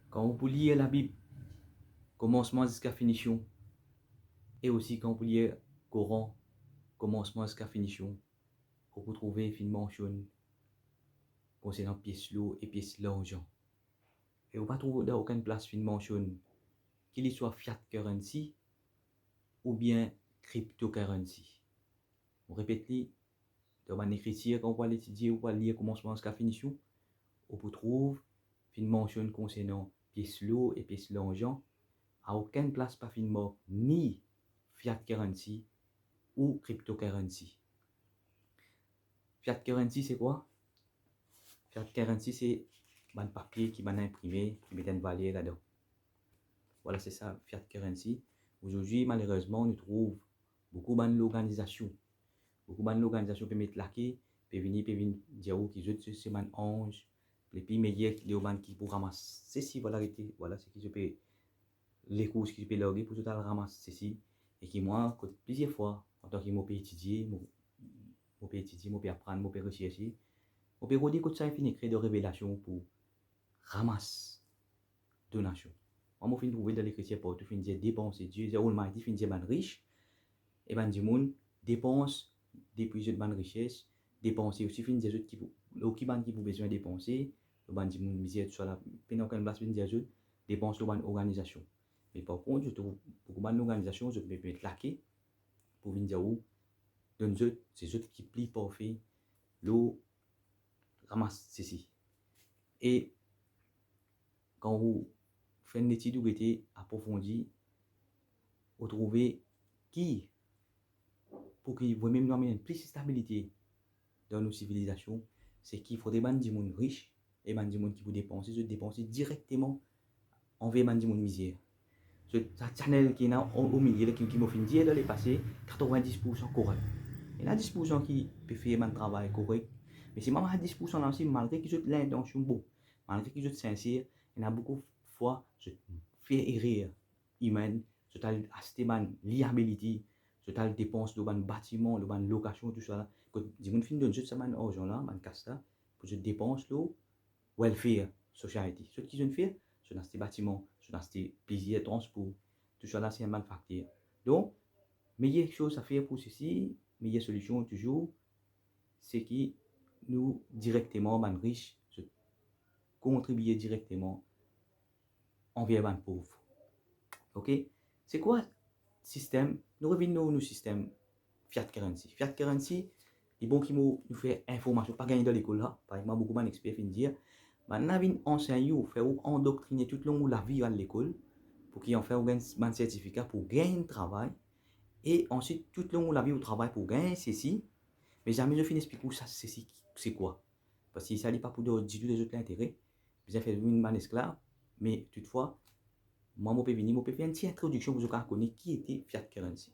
Quand vous lire la Bible, commencement jusqu'à finition, et aussi quand vous lire le Coran, commencement jusqu'à finition, vous pouvez trouver une mention concernant pièce l'eau et pièce l'argent. Et vous ne trouvez dans aucune place une mention qu'il soit fiat currency ou bien cryptocurrency. On répète dans une écriture, quand on va l'étudier ou va lire commencement jusqu'à finition, on peut trouver une mention concernant pièce l'eau et pièce l'argent. À aucune place pas finement ni fiat currency ou cryptocurrency. Fiat currency c'est quoi? Fiat currency c'est un papier qui va imprimer, qui met une valeur là-dedans. Voilà, c'est ça, fiat currency. Aujourd'hui, malheureusement, on trouve beaucoup d'organisations. Beaucoup d'organisations peuvent mettre laqué, peuvent venir dire qu'ils sont un ange, les pays meilleurs qui pour ramasser ceci, voilà, ce qui se peut, les courses qui se peut loguer pour total ramasser ceci. Et qui, moi, plusieurs fois, en tant que je peux étudier, je peux étudier, je peux apprendre, je peux rechercher, je peux redire que ça est fini créer de révélations pour ramasser donations. Moi, je finis trouver dans l'écriture pour tout finir dire dépenser Dieu, c'est Almighty finir dire riche, et ben du monde dépense depuis de richesse, dépenser aussi finir dire qui vous besoin de dépenser, le ban du monde misère sur la peine aucune place finir dire dépense le ban organisation. Mais par contre, je trouve beaucoup d'organisations, je peux mettre laqué pour venir dire où donne c'est eux qui plient parfait, l'eau ramasse ceci. Et quand vous faites une étude ou été approfondie, vous trouvez qui, pour qu'il vous même amener plus de stabilité dans nos civilisations, c'est qu'il faut des gens du monde riche et des gens qui vous dépensent, se dépenser directement envers des gens misère. Ce channel qui est au milieu, qui m'a fait dire dans les passés, 90% correct. Il y a 10% qui peut faire un travail correct. Mais c'est même à 10% là aussi, malgré qu'ils ont l'intention bon, malgré qu'ils sont sincères, il y a beaucoup de fois, je fais erreur humaine, je t'ai acheté une liability, je t'ai dépense de un bâtiment, de une location, tout ça. Quand je me finis de donner ce argent là, un casse là, pour je dépense le welfare society. Ce qu'ils ont fait, c'est dans ces bâtiments, c'est dans ces plaisirs, transport, tout ça là, c'est un malfacteur. Donc, meilleure chose à faire pour ceci, meilleure solution toujours, c'est que nous directement, les riches, contribuer directement envers les pauvres. Ok? C'est quoi le système? Nous revenons au système fiat currency. Fiat currency, il bon qui nous fait information, pas gagner dans l'école là. Par exemple, beaucoup d'experts viennent dire, maintenant, ils enseignent, faire endoctriner tout le long de la vie à l'école, pour qu'ils en fassent un certificat pour gagner un travail. Et ensuite, tout le long de la vie au travail pour gagner ceci. Mais jamais je finis expliquer ça, c'est quoi. Parce qu'il ne s'agit pas pour dire les autres l'intérêt. J'ai fait une manne esclave. Mais toutefois, moi, je peux venir, je peux faire une petite introduction pour que vous connaissiez qui était Fiat Currency.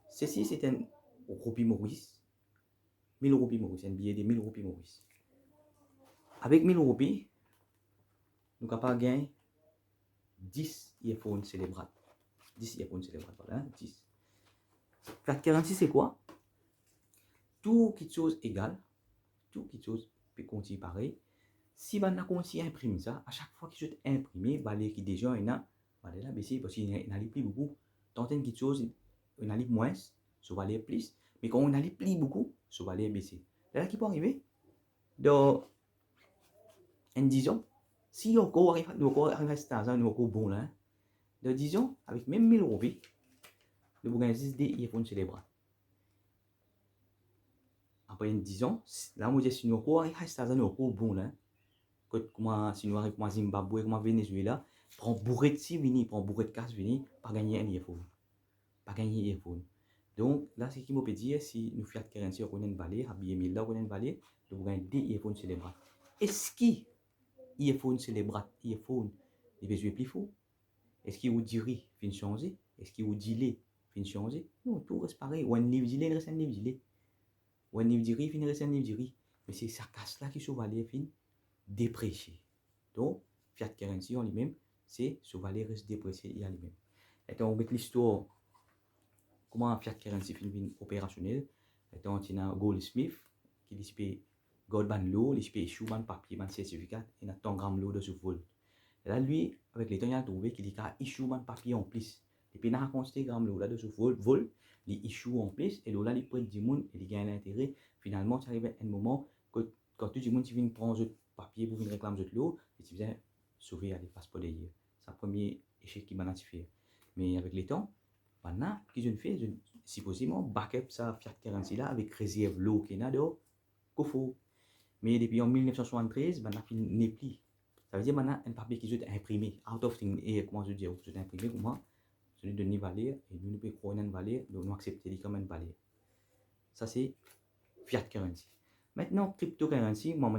Ceci, c'est un roupies Maurice. 1000 roupies Maurice, un billet de 1000 roupies Maurice. Avec 1000 roupies, nous sommes capables de gagner 10 iPhones célébrates. 10 iPhones célébrates, voilà, 10. Fiat Currency, c'est quoi? Tout quelque chose égal, tout quelque chose peut continuer pareil. Si on a continué à imprimer ça, à chaque fois que je imprimé, il qui déjà il a là baissé parce qu'il y a plus beaucoup. Tant quelque chose, on a moins, ça va aller plus. Mais quand on a plus beaucoup, ça va aller baisser. Là, qui peut arriver dans 10 ans, si on arrive à cet âge, on est bon là, dans 10 ans, avec même 1000 roupies, nous avons des iPhones célébrés. Après 10 ans, là, on dit si nous arrive à cet âge, on est bon là. Comme si nous arrivons comme Zimbabwe, comme Venezuela, prend bourré de si vini, prend bourré de casse vini, pas gagner un iPhone. Pas gagner un iPhone. Donc là, ce qui me peut dire, si nous fiat currency, on a une valeur, habillé 1000 là, on a une valeur, nous gagnons des iPhones célébrés. Est-ce que iPhone célébré, iPhone, il besoin plus faux? Est-ce qu'il vous dirait, fin changer? Est-ce qu'il vous dit, fin changer? Non, tout reste pareil. Ou un livre dilé, il reste un livre dilé. Ou un livre dirait, fin reste un livre dirait. Mais c'est ça casse là qui se valeur, fin déprécié. Donc, fiat currency en lui-même, c'est ce valeur reste déprécié en lui-même. Et donc, on met l'histoire, comment fiat currency finit opérationnel. Et donc, on a Goldsmith, qui dit gold ban l'eau, il peut issue ban papier, ban certificat, et on a ton gramme l'eau de ce vol. Et là, lui, avec les temps, il a trouvé qu'il a issue un papier en plus. Et puis, il a constaté que là, de ce vol, il issue en plus, et là, il prend du monde, et il gagne l'intérêt. Finalement, ça arrive à un moment que quand tout le monde vient prendre ce papier pour venir réclamer de l'eau, et tu viens sauver les passeports d'ailleurs. C'est le premier échec qui m'a fait. Mais avec les temps, maintenant, ce que je fais, supposément, backup ça Fiat Currency là avec réserve l'eau qui est là dehors, qu'il faut. Mais depuis en 1973, maintenant, il n'est plus. Ça veut dire maintenant un papier qui est imprimé, out of thing, et comment je dis, c'est imprimé pour moi, celui de valeur, et nous pouvons croire une valeur, donc nous accepter comme une valeur. Ça c'est Fiat Currency. Maintenant, cryptocurrency, moi,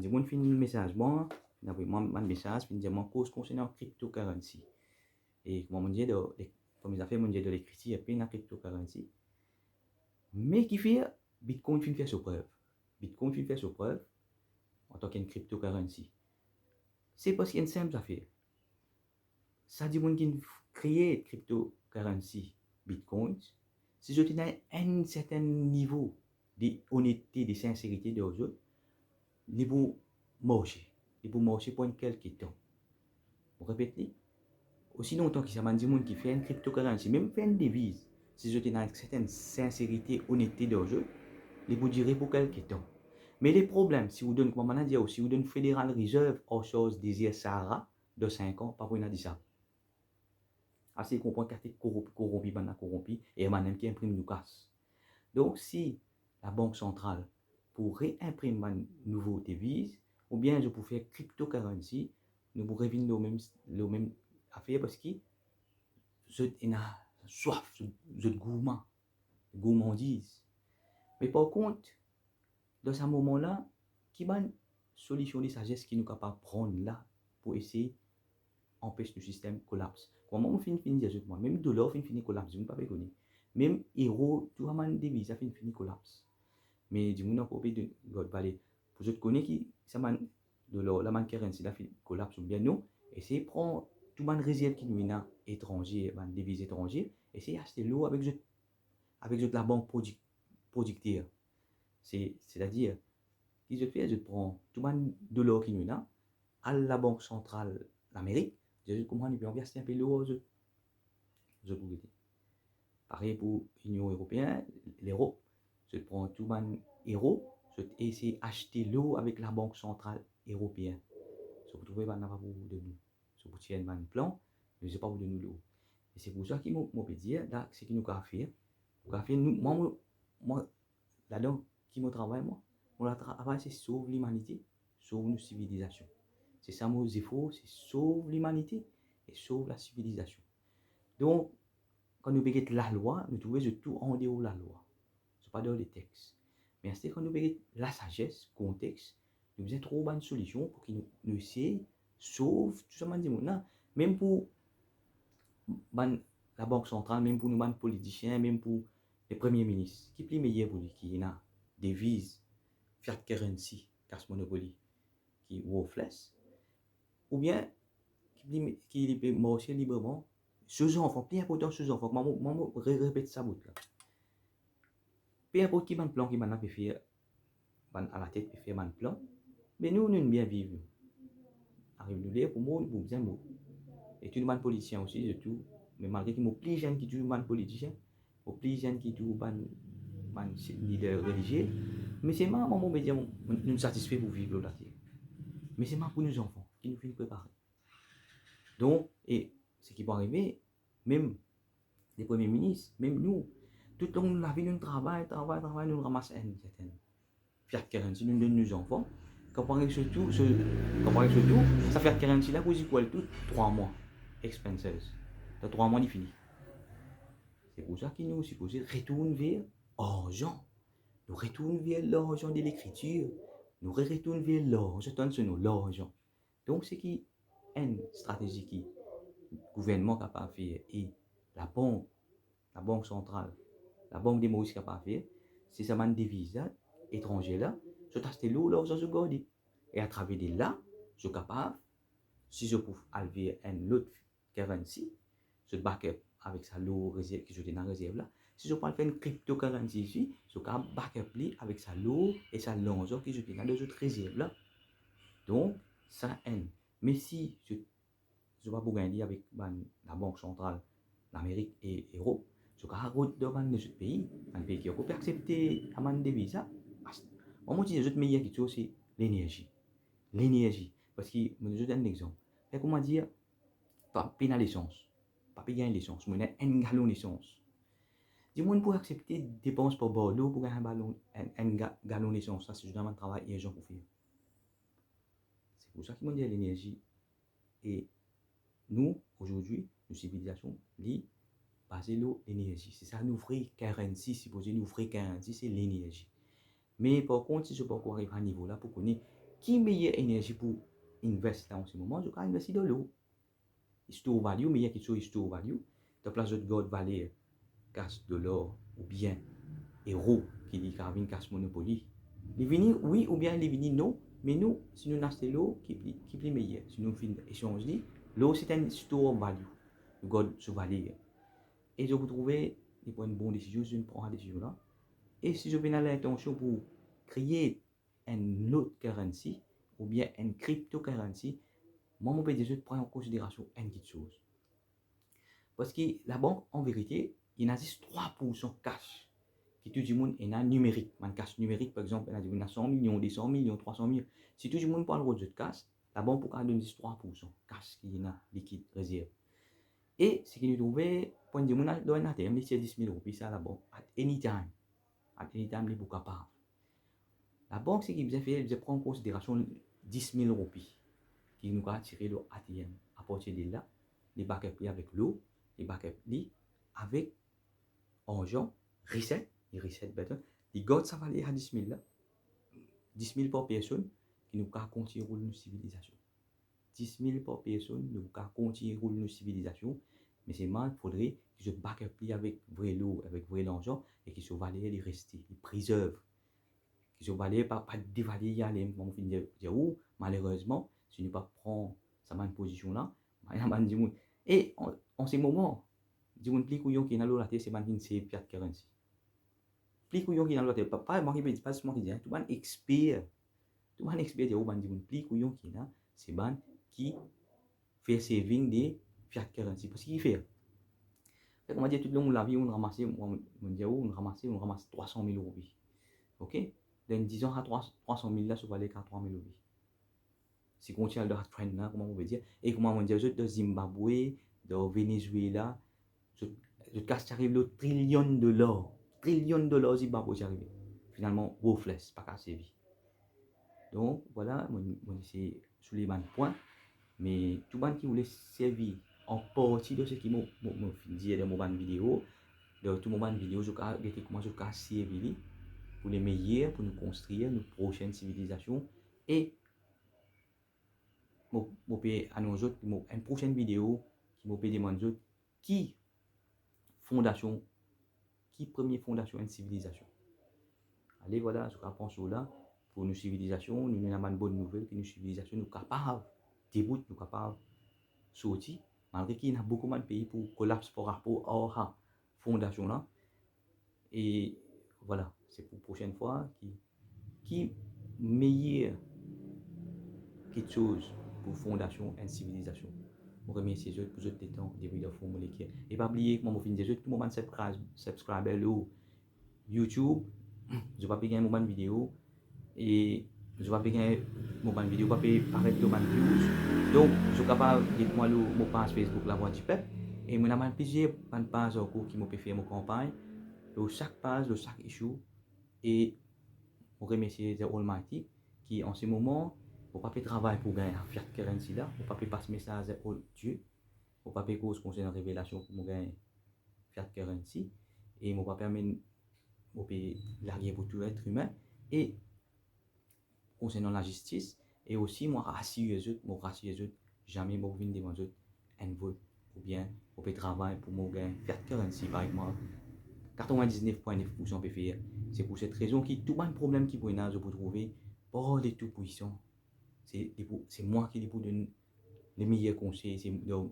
je vais finir le message, moi, mon message, je vais dire mon cause concernant cryptocurrency. Et comme on dit, comme ils ont fait, on dit de l'écriture, et puis la cryptocurrency. Mais qui fait, Bitcoin fait sur preuve. Bitcoin fait sur preuve en tant qu'une cryptocurrency. C'est parce qu'il y a une simple affaire. Ça dit qu'on qui crée cryptocurrency, Bitcoin, si je tenais un certain niveau d'honnêteté, de sincérité de autres, ils vont marcher. Ils vont marcher pour quelques temps. On répète, aussi longtemps qu'il y a des gens qui font une cryptocurrency, même fait une devise, si je tenais une certaine sincérité, honnêteté de autres, ils vont durer pour quelques temps. Mais les problèmes, si vous donnez, comme on a dit, si vous donnez Federal Reserve aux choses désir Sahara de 5 ans, pas pour une ça. Assez comprendre qu'il est corrompu, et même qui imprime nous casse. Donc, si la Banque centrale pour réimprimer une nouvelle devise, ou bien je peux faire cryptocurrency, nous pourrons revenir le même affaire parce que je ai soif, je gourmandise. Mais par contre, dans ce moment-là, qui va une solution de sagesse qui nous capable de prendre là pour essayer d'empêcher le système collapse. Comment on finit dire moi, même dollar finit collapse, je ne pas connaître. Même euro, tout le monde devise, ça finit collapse. Mais du monde encore de God Valley. Pour je te connais qui ça man de la man currency là collapse bien nous, essayez prendre tout man réserve qui nous a étranger, man devise étranger, essayez acheter l'eau avec la banque producteur. C'est-à-dire qui je fais, je prends tout man de l'eau qui nous a à la banque centrale d'Amérique, je comprends et puis on vient acheter un peu l'eau je vous dis. Pareil pour l'Union européenne, l'euro, je prends tout man euro, je essaie d'acheter l'eau avec la Banque centrale européenne. Si vous trouvez pas pour de nous, si vous tirez un plan, je ne sais pas vous de nous l'eau. Et c'est pour ça qu'il m'a dire, là, c'est qu'il nous a fait. Moi, là-dedans, qui me travaille, moi, mon travail, c'est sauver l'humanité, sauver nos civilisations. C'est ça mon effort, c'est sauver l'humanité et sauver la civilisation. Donc, quand nous regardons la loi, nous trouvons tout en dehors de la loi. Ce n'est pas dans les textes. Mais c'est quand nous regardons la sagesse, le contexte, nous avons trouvé une solution pour qu'il nous essaie, sauve tout ça, même pour la Banque centrale, même pour nous, politiciens, même pour les premiers ministres. Qui est plus meilleur pour lui, qui a des devises, fiat currency, casse monopoly, qui est worthless, ou bien qui peut marcher librement. Ces enfants, plus important ces enfants, maman répète ça bout là. Peu importe qui ban plan qui ban faire à la tête peut faire ban plan, mais nous bien vivre. Arrive nous lire pour moi pour bien mot. Et tout le monde politicien aussi de tout, mais malgré qu'il y a plus jeunes qui tout ban politicien, plus jeunes qui tout ban leader religieux, mais c'est ma maman me dire nous satisfait pour vivre là. Mais c'est ma pour nos enfants qui nous finit préparer. Donc et ce qui peut arriver même les premiers ministres, même nous, tout le long de la vie, nous travaillons, nous ramassons une certaine fiat currency, nous donnons nos enfants. Comparé surtout, ça fait currency là, vous y quoi tout 3 mois, expenses. Dans 3 mois, il finit. C'est pour ça qu'il nous est supposé retourner vers l'argent. Nous retournons vers l'argent de l'écriture. Nous retournons vers l'argent. Donc, c'est qui une stratégie qui le gouvernement n'a pas fait et la banque centrale, la banque des Maurice qui n'a pas fait, c'est ça man devise étranger là, je t'achète l'eau là, je garde. Et à travers de là, je suis capable, si je peux enlever un autre currency, je backup avec sa l'eau réserve que je dans la réserve là. Si je peux faire une cryptocurrency ici, je suis capable backup avec sa l'eau et sa l'argent que je dans les autres réserves là. Donc, ça un. Mais si je je vais pour gagner avec la Banque centrale d'Amérique et Europe. Je vais route dans les autres pays, un pays qui peut accepter la devise. Moi, je dis que meilleur quelque chose, c'est l'énergie. L'énergie. Parce que, je donne un exemple. Comment dire, pas payer l'essence. Pas payer l'essence, mais un gallon d'essence. Du monde pour accepter des dépenses pour boire l'eau pour un gallon d'essence. Ça, c'est justement un travail urgent pour faire. C'est pour ça qu'ils m'ont dit l'énergie. Et nous, aujourd'hui, nos civilisations, basées sur l'énergie. C'est ça, nous offrir currency, supposé nous offrir currency, c'est l'énergie. Mais par contre, si je peux arriver à un niveau là pour connaître qui meilleure énergie pour investir en ce moment, je peux investir dans l'eau. Store value, mais il y a quelque chose store value. De place de God valeur, casse de l'or, ou bien héros qui dit Carvin casse Monopoly. Les vini oui ou bien les vini non, mais nous, si nous achetons l'eau, qui est meilleur. Si nous faisons échange, l'eau c'est un store value. God se valeur. Et je vous trouver des points de bonne décision, je prends la décision là. Et si je viens à l'intention pour créer une autre currency, ou bien une cryptocurrency, moi, mon PDG prend en considération une petite chose. Parce que la banque, en vérité, il a juste 3% cash. Qui tout le monde est un numérique. Un cash numérique, par exemple, il a 100 millions, 200 millions, 300 millions. Si tout le monde parle de cash, la banque pourra donner 3% cash qui est liquide, réserve. Et ce qui nous trouvait, point de vue, dans un ATM, c'est 10 000 euros. Ça, la banque, at any time. At any time, il est capable. La banque, ce qu'il faisait faire, il prend en considération 10 000 euros qui nous a tiré le ATM. À partir de là, les backups avec l'eau, les backups avec argent, reset, les reset better, les gars, ça va aller à 10 000 là. 10 000 par personne qui nous a continué rouler nos civilisations. 10 000 par personne nous a continué rouler nos civilisations. Mais c'est mal, il faudrait que je backup avec vrai l'eau, avec vrai l'argent et qu'ils se valent les rester, les préservent. Qu'ils se valent pas dévaler y aller. Mon fin dire malheureusement, si ne pas prendre sa bonne position là, et en ces moments, du monde plus couillon qui est dans la tête, c'est man c'est fiat currency. Plus couillon qui est dans la tête, pas moi qui dis pas moi qui dis, tout man expert de ou man du monde plus couillon qui est là, c'est man qui fait saving des fiat currency parce qu'il fait. Fait qu'on va dire tout le long de la vie on ramasse 300 000 euros. OK? Dans 10 ans à 300 000 là, ça va aller à 3 000 euros. Si on tient le trend là, comment on veut dire, et comment on dire, de Zimbabwe, de Venezuela, je casse arrive le trillion de dollars. Trillion de dollars Zimbabwe c'est arrivé. Finalement, worthless, pas cassé vie. Donc voilà, c'est sur les bons points. Mais tout le monde qui voulait servir en partie de ce qui m'a dit dans mon vidéo, de tout mon vidéo, je vais comment je casse servir pour les meilleurs, pour nous construire nos prochaines civilisations et je vais annoncer une prochaine vidéo qui m'a demander qui fondation, qui première fondation une civilisation. Allez, voilà, je pense sur là pour nos civilisations, nous avons une bonne nouvelle que nos civilisations nous capables débout, nous capables sortir, malgré qu'il y a beaucoup de pays pour collapse par rapport à fondation là. Et voilà, c'est pour la prochaine fois qui meilleur quelque chose pour fondation et civilisation. Je remercie les autres pour votre temps, des vidéos formulées. Et pas oublier que moi, je finis tout le moment subscribe au YouTube. Je vais pas payer un moment de vidéo. Et je vais payer un moment de vidéo, je vais paraître dans ma views. Donc, je suis capable de dire moi mon page Facebook, la voix du peuple. Et je vais plusieurs pages qui m'ont fait mon campagne. De chaque page, de chaque issue. Et je remercie The Almighty qui en ce moment on ne peut pas travailler pour gagner la fiat currency là, on ne peut pas passer message à Dieu, on ne peut pas cause concernant la révélation pour gagner fiat currency et on ne peut pas permettre de larguer pour tout être humain et concernant la justice et aussi moi rassure les autres, jamais moi venir devant eux un vote ou bien on peut travailler pour moi gagner fiat currency par exemple 99,9% peut faire. C'est pour cette raison que tout le problème qui peut trouver par les tout puissants. C'est moi qui vous donne les meilleurs conseils, c'est le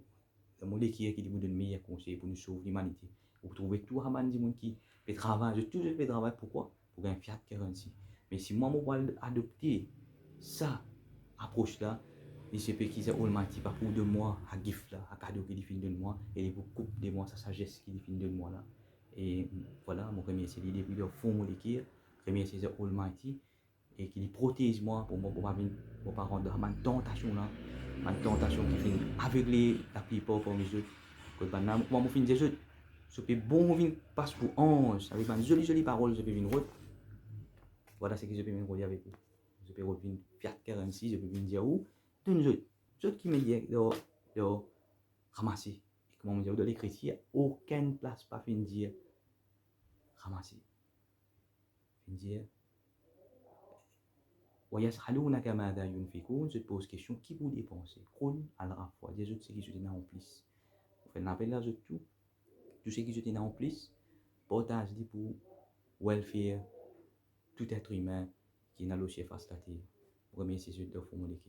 molécule qui vous donne les meilleurs conseils pour nous sauver l'humanité. Vous trouvez tout le monde qui fait travail, je toujours fait travail, pourquoi? Pour gagner fiat currency. Mais si moi, je vais adopter ça approche là, Et c'est qui c'est Almighty, pas pour de moi, à gift là, à cadeau qui définit de moi, et il beaucoup de moi, sa sagesse qui définit de moi là. Et voilà, mon premier c'est l'idée depuis le fond de l'équipe, premier c'est Almighty, et qui protège moi pour pas rendre ma tentation là, ma tentation qui finit aveugler la plupart pour mes yeux. Que maintenant, moi, je finis des autres, je peux bon venir passe pour ange, avec ma jolie parole, je peux venir route. Voilà ce que je peux venir avec vous. Je peux revenir Fiat 46, je peux venir dire où. Tous autres qui me disent de ramasser. Et comment me dire, de l'écriture, aucune place pas fin dire ramasser. Fin dire, ويسألونك ماذا ينفقون, je te pose question, qui vous dépenser? Krone à la fois, des autres, c'est qui je t'ai en plus. On fait un appel là, je tout ce qui je t'ai en plus, partage pour welfare, tout être humain qui n'a le chef à stater. Premier, c'est de formuler.